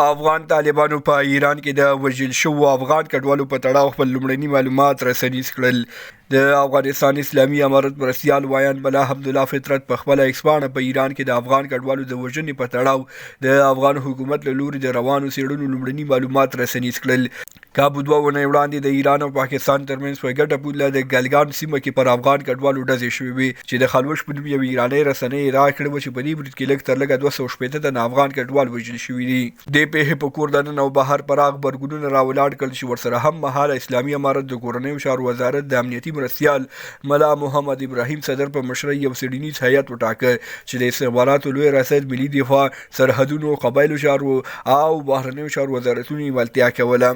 افغان طالبانو په ایران کې د وژل شوو افغان کډوالو په تړاو خپل لومړني معلومات رسنیز کړل. د افغانستان اسلامي امارت مرستیال وایان ملا حمدالله فطرت په خپله ایکس پاڼه په ایران کې د افغان کډوالو د وژنې په تړاو د افغان حکومت له لوري د روانو څېړنو لومړني معلومات رسنیز کړل. کابو 2 اونۍ وړاندې د ایران او پاکستان ترمنځ په ګډه پوله د ګلګان سیمه کې پر افغان کډوالو ډزې شوې وې چې د خلوش په نوم یوې ایرانۍ رسنۍ ادعا کړې وه چې په دې برید کې لږ تر لږه 260 تنه افغان کډوال وژل شوي دي. دې پیښې په کور دننه او بهر پراخ غبرګونونه راولاړ کړل چې ورسره هم مهاله اسلامي امارت د کورنیو چارو وزارت د امنیتي مرستیال ملا محمد ابراهیم صدر په مشرۍ یو څېړنیز هیئت وټاکه چې د استخباراتو لوی رصد، ملي دفاع، سرحدونو، قبایلو چارو او بهرنیو چارو وزارتونو یې ولتیا کوله.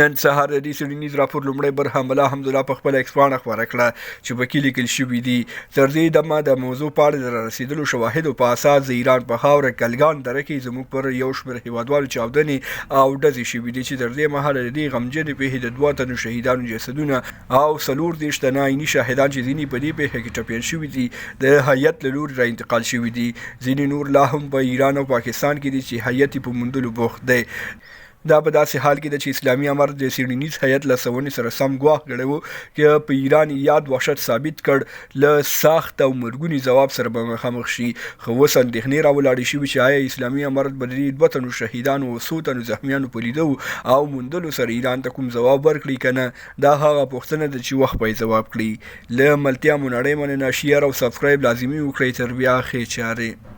نن سهار د دې څېړنیز راپور لومړی برخه ملا حمدالله په خپله ایکس پاڼه خپره کړه چې پکې لیکل شوي دي: تر دې دمه د موضوع په اړه د رارسېدلو شواهدو په اساس د ایران په خاوره ګلګان دره کې زموږ پر یو شمېر هېوادوالو چاودنې او ډزې شوي دي چې تر دې مهاله د دې غمجنې پیښې د 2 تنو شهیدانو جسدونه او 34 تنه عیني شاهدان چې ځینې په دې پیښه کې ټپیان شوي دي د هیئت له لوري را انتقال شوي دي. ځینې نور لا هم په ایران او پاکستان کې دي چې هیئت یې په موندلو بوخت دی. دا په داسې حال کې ده چې اسلامي امارت د څېړنیز هیئت له سونې سره سم ګواښ کړی و چې په ایران یاد وحشت ثابت کړ له سخت او مرګوني ځواب سره به مخامخ شي. خو اوس اندېښنې راولاړې شوي چې آیا اسلامي امارت به د دې 2 تنو شهیدانو او 100 تنو زخمیانو په لیدو او موندلو سره ایران ته کوم ځواب ورکړي که نه. دا هغه پوښتنه ده چې وخت به یې ځواب کړي. له ملتیا مو نړۍ مننه. شیر او سبسکرایب لازمي وکړئ. تر بیا ښې چارې.